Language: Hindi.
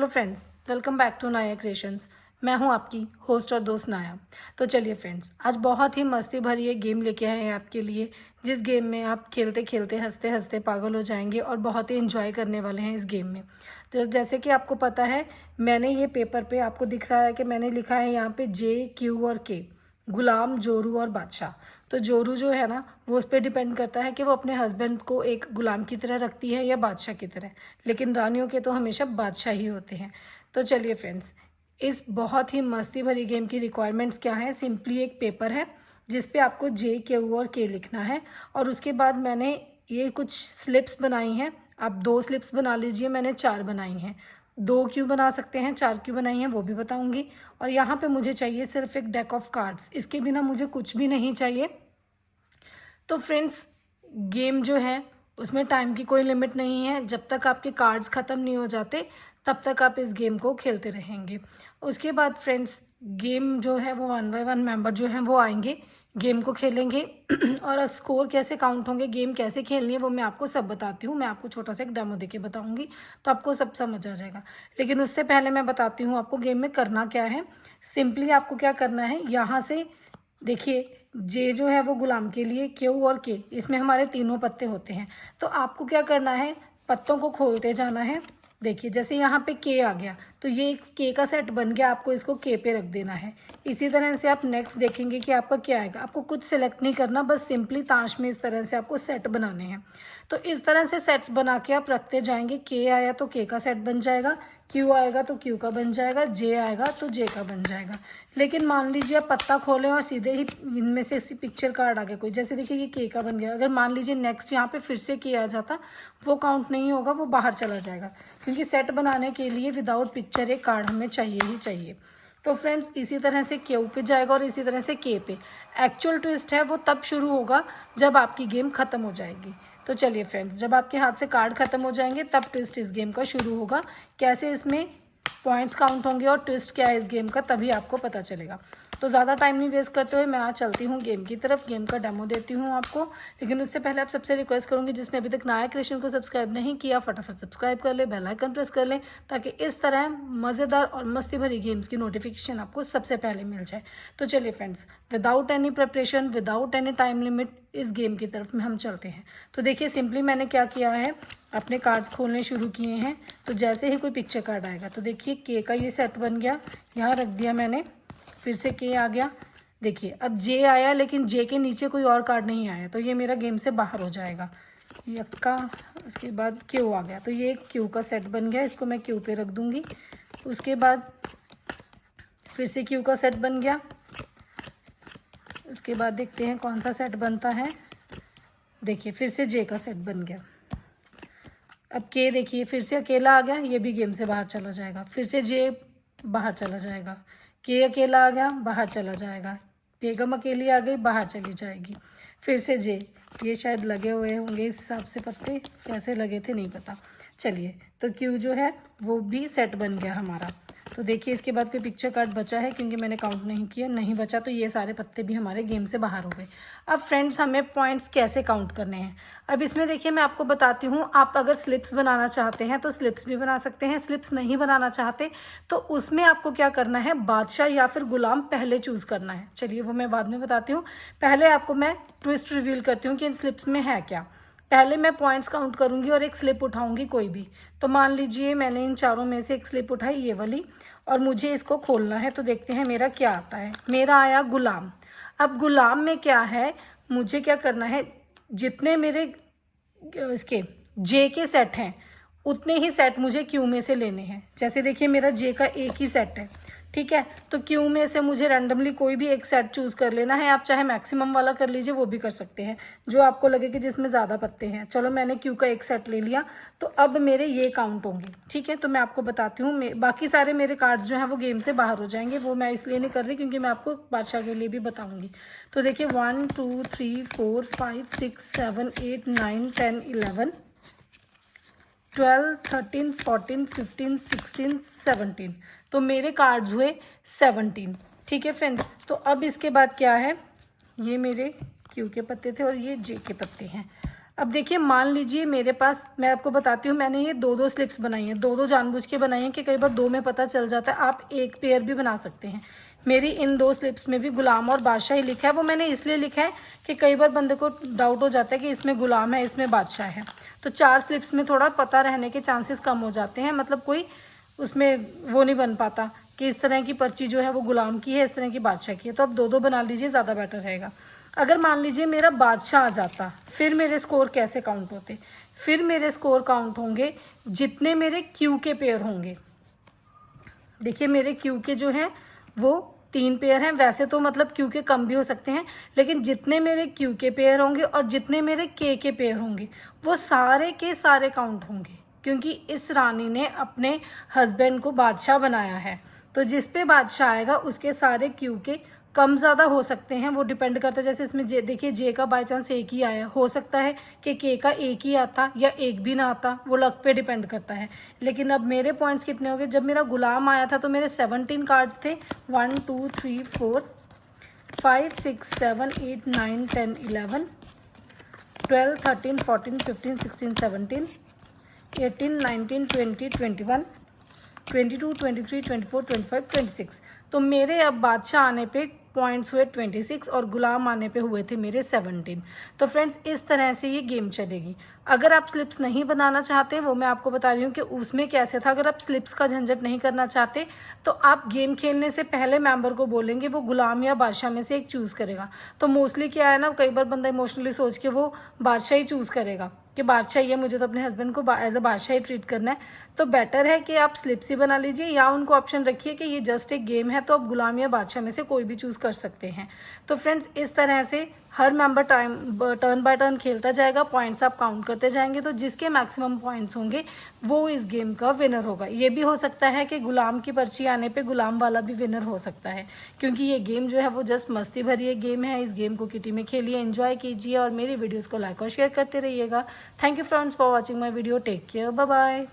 Hello friends, welcome back to Naya creations. मैं हूं आपकी होस्ट और दोस्त नाया। तो चलिए फ्रेंड्स, आज बहुत ही मस्ती भरी एक गेम लेके आए हैं आपके लिए, जिस गेम में आप खेलते खेलते हंसते हंसते पागल हो जाएंगे और बहुत ही इन्जॉय करने वाले हैं इस गेम में। तो जैसे कि आपको पता है, मैंने ये पेपर पे आपको दिख रहा है कि मैंने लिखा है यहाँ पे J, Q और K, गुलाम, जोरू और बादशाह। तो जोरू जो है ना, वो उस पर डिपेंड करता है कि वो अपने हस्बैंड को एक गुलाम की तरह रखती है या बादशाह की तरह, लेकिन रानियों के तो हमेशा बादशाह ही होते हैं। तो चलिए फ्रेंड्स, इस बहुत ही मस्ती भरी गेम की रिक्वायरमेंट्स क्या है। सिंपली एक पेपर है जिस पे आपको J, Q और K लिखना है, और उसके बाद मैंने ये कुछ स्लिप्स बनाई हैं। आप 2 स्लिप्स बना लीजिए, मैंने 4 बनाई हैं। 2 क्यों बना सकते हैं, 4 क्यों बनाई हैं वो भी बताऊंगी। और यहाँ पे मुझे चाहिए सिर्फ एक डेक ऑफ कार्ड्स, इसके बिना मुझे कुछ भी नहीं चाहिए। तो फ्रेंड्स, गेम जो है उसमें टाइम की कोई लिमिट नहीं है। जब तक आपके कार्ड्स ख़त्म नहीं हो जाते तब तक आप इस गेम को खेलते रहेंगे। उसके बाद फ्रेंड्स, गेम जो है वो 1 बाय 1 मेंबर जो हैं वो आएंगे, गेम को खेलेंगे और स्कोर कैसे काउंट होंगे, गेम कैसे खेलनी है, वो मैं आपको सब बताती हूँ। मैं आपको छोटा सा एक डेमो देके बताऊँगी तो आपको सब समझ आ जाएगा। लेकिन उससे पहले मैं बताती हूँ आपको गेम में करना क्या है। सिंपली आपको क्या करना है, यहाँ से देखिए, जे जो है वो गुलाम के लिए, Q और K, इसमें हमारे तीनों पत्ते होते हैं। तो आपको क्या करना है, पत्तों को खोलते जाना है। देखिए, जैसे यहाँ पे K आ गया तो ये एक K का सेट बन गया, आपको इसको K पे रख देना है। इसी तरह से आप नेक्स्ट देखेंगे कि आपका क्या आएगा। आपको कुछ सेलेक्ट नहीं करना, बस सिंपली ताश में इस तरह से आपको सेट बनाने हैं। तो इस तरह से सेट्स बना के आप रखते जाएंगे। K आया तो K का सेट बन जाएगा, Q आएगा तो Q का बन जाएगा, J आएगा तो J का बन जाएगा। लेकिन मान लीजिए आप पत्ता खोलें और सीधे ही इनमें से इसी पिक्चर कार्ड आ गया कोई, जैसे देखिए ये K का बन गया। अगर मान लीजिए नेक्स्ट यहाँ पे फिर से K आ जाता, वो काउंट नहीं होगा, वो बाहर चला जाएगा, क्योंकि सेट बनाने के लिए विदाउट पिक्चर एक कार्ड हमें चाहिए ही चाहिए। तो फ्रेंड्स, इसी तरह से Q पे जाएगा और इसी तरह से K पे। एक्चुअल ट्विस्ट है वो तब शुरू होगा जब आपकी गेम ख़त्म हो जाएगी। तो चलिए फ्रेंड्स, जब आपके हाथ से कार्ड ख़त्म हो जाएंगे तब ट्विस्ट इस गेम का शुरू होगा। कैसे इसमें पॉइंट्स काउंट होंगे और ट्विस्ट क्या है इस गेम का, तभी आपको पता चलेगा। तो ज़्यादा टाइम नहीं वेस्ट करते हुए मैं आज चलती हूँ गेम की तरफ, गेम का डेमो देती हूँ आपको। लेकिन उससे पहले आप सबसे रिक्वेस्ट करूँगी, जिसने अभी तक नाया क्रिएशन को सब्सक्राइब नहीं किया, फटाफट सब्सक्राइब कर ले, बेल आइकन प्रेस कर लें, ताकि इस तरह मज़ेदार और मस्ती भरी गेम्स की नोटिफिकेशन आपको सबसे पहले मिल जाए। तो चलिए friends, without any preparation, without any time limit, इस गेम की तरफ में हम चलते हैं। तो देखिए, सिंपली मैंने क्या किया है, अपने कार्ड्स खोलने शुरू किए हैं। तो जैसे ही कोई पिक्चर कार्ड आएगा, तो देखिए K का ये सेट बन गया, यहाँ रख दिया मैंने, फिर से K आ गया। देखिए अब J आया, लेकिन J के नीचे कोई और कार्ड नहीं आया, तो ये मेरा गेम से बाहर हो जाएगा। यक्का, उसके बाद Q आ गया, तो ये Q का सेट बन गया, इसको मैं Q पे रख दूँगी। उसके बाद फिर से Q का सेट बन गया। उसके बाद देखते हैं कौन सा सेट बनता है। देखिए फिर से J का सेट बन गया। अब K देखिए फिर से अकेला आ गया, ये भी गेम से बाहर चला जाएगा। फिर से J बाहर चला जाएगा, K अकेला आ गया, बाहर चला जाएगा, बेगम अकेली आ गई, बाहर चली जाएगी। फिर से J, ये शायद लगे हुए होंगे इस हिसाब से पत्ते, कैसे लगे थे नहीं पता। चलिए, तो Q जो है वो भी सेट बन गया हमारा। तो देखिए इसके बाद कोई पिक्चर कार्ड बचा है, क्योंकि मैंने काउंट नहीं किया, नहीं बचा, तो ये सारे पत्ते भी हमारे गेम से बाहर हो गए। अब फ्रेंड्स, हमें पॉइंट्स कैसे काउंट करने हैं, अब इसमें देखिए मैं आपको बताती हूँ। आप अगर स्लिप्स बनाना चाहते हैं तो स्लिप्स भी बना सकते हैं, स्लिप्स नहीं बनाना चाहते तो उसमें आपको क्या करना है, बादशाह या फिर गुलाम पहले चूज़ करना है। चलिए वो मैं बाद में बताती हूँ, पहले आपको मैं ट्विस्ट रिवील करती हूँ कि इन स्लिप्स में है क्या। पहले मैं पॉइंट्स काउंट करूंगी और एक स्लिप उठाऊंगी कोई भी। तो मान लीजिए मैंने इन चारों में से एक स्लिप उठाई, ये वाली, और मुझे इसको खोलना है। तो देखते हैं मेरा क्या आता है। मेरा आया गुलाम। अब गुलाम में क्या है, मुझे क्या करना है, जितने मेरे इसके J के सेट हैं उतने ही सेट मुझे Q में से लेने हैं। जैसे देखिए मेरा J का एक ही सेट है, ठीक है, तो Q में से मुझे रैंडमली कोई भी एक सेट चूज़ कर लेना है। आप चाहे मैक्सिमम वाला कर लीजिए, वो भी कर सकते हैं, जो आपको लगे कि जिसमें ज़्यादा पत्ते हैं। चलो मैंने Q का एक सेट ले लिया, तो अब मेरे ये काउंट होंगे, ठीक है। तो मैं आपको बताती हूँ, बाकी सारे मेरे कार्ड्स जो हैं वो गेम से बाहर हो जाएंगे, वो मैं इसलिए नहीं कर रही क्योंकि मैं आपको बादशाह के लिए भी बताऊँगी। तो देखिए 1 2 3 4 5 6 7 8 9 10 11 12 13 14 15 16 17, तो मेरे कार्ड्स हुए 17, ठीक है फ्रेंड्स। तो अब इसके बाद क्या है, ये मेरे Q के पत्ते थे और ये J के पत्ते हैं। अब देखिए मान लीजिए मेरे पास, मैं आपको बताती हूँ, मैंने ये 2-2 स्लिप्स बनाई हैं, 2-2 जानबूझ के बनाई हैं कि कई बार 2 में पता चल जाता है, आप एक पेयर भी बना सकते हैं। मेरी इन 2 स्लिप्स में भी गुलाम और बादशाह ही लिखा है। वो मैंने इसलिए लिखा है कि कई बार बंदे को डाउट हो जाता है कि इसमें गुलाम है, इसमें बादशाह है। तो 4 स्लिप्स में थोड़ा पता रहने के चांसेस कम हो जाते हैं, मतलब कोई उसमें वो नहीं बन पाता कि इस तरह की पर्ची जो है वो गुलाम की है, इस तरह की बादशाह की है। तो आप 2-2 बना लीजिए, ज़्यादा बेटर रहेगा। अगर मान लीजिए मेरा बादशाह आ जाता, फिर मेरे स्कोर कैसे काउंट होते? फिर मेरे स्कोर काउंट होंगे जितने मेरे क्यू के पेयर होंगे। देखिए मेरे क्यू के जो हैं वो 3 पेयर हैं, वैसे तो मतलब क्यू के कम भी हो सकते हैं, लेकिन जितने मेरे क्यू के पेयर होंगे और जितने मेरे के पेयर होंगे वो सारे के सारे काउंट होंगे, क्योंकि इस रानी ने अपने हस्बैंड को बादशाह बनाया है। तो जिस पे बादशाह आएगा उसके सारे क्यू के कम ज़्यादा हो सकते हैं, वो डिपेंड करता है। जैसे इसमें जे, देखिए जे का बाई चांस एक ही आया, हो सकता है कि के का एक ही आता या एक भी ना आता, वो लक पे डिपेंड करता है। लेकिन अब मेरे पॉइंट्स कितने हो गए? जब मेरा गुलाम आया था तो मेरे 17 कार्ड्स थे, 1 2 3 4 5 6 7 8 9 10 11 12 13 14 15 16 17 18 19 20 21 22 23 24 25 26। तो मेरे अब बादशाह आने पे पॉइंट्स हुए 26 और गुलाम आने पे हुए थे मेरे 17। तो फ्रेंड्स इस तरह से ये गेम चलेगी। अगर आप स्लिप्स नहीं बनाना चाहते, वो मैं आपको बता रही हूँ कि उसमें कैसे था। अगर आप स्लिप्स का झंझट नहीं करना चाहते तो आप गेम खेलने से पहले मेंबर को बोलेंगे, वो गुलाम या बादशाह में से एक चूज़ करेगा। तो मोस्टली क्या है ना, कई बार बंदा इमोशनली सोच के वो बादशाह ही चूज़ करेगा कि बादशाह ही है, मुझे तो अपने हस्बैंड को एज अ बादशाह ही ट्रीट करना है। तो बेटर है कि आप स्लिप्स ही बना लीजिए, या उनको ऑप्शन रखिए कि ये जस्ट एक गेम है, तो आप गुलाम या बादशाह में से कोई भी चूज़ कर सकते हैं। तो फ्रेंड्स इस तरह से हर मेंबर टर्न बाय टर्न खेलता जाएगा, पॉइंट्स आप काउंट करते जाएंगे, तो जिसके मैक्सिमम पॉइंट्स होंगे वो इस गेम का विनर होगा। ये भी हो सकता है कि गुलाम की पर्ची आने पे गुलाम वाला भी विनर हो सकता है, क्योंकि ये गेम जो है वो जस्ट मस्ती भरी एक गेम है। इस गेम को किटी में खेलिए, एंजॉय कीजिए और मेरी वीडियोज़ को लाइक और शेयर करते रहिएगा। Thank you friends for watching my video. Take care, bye bye.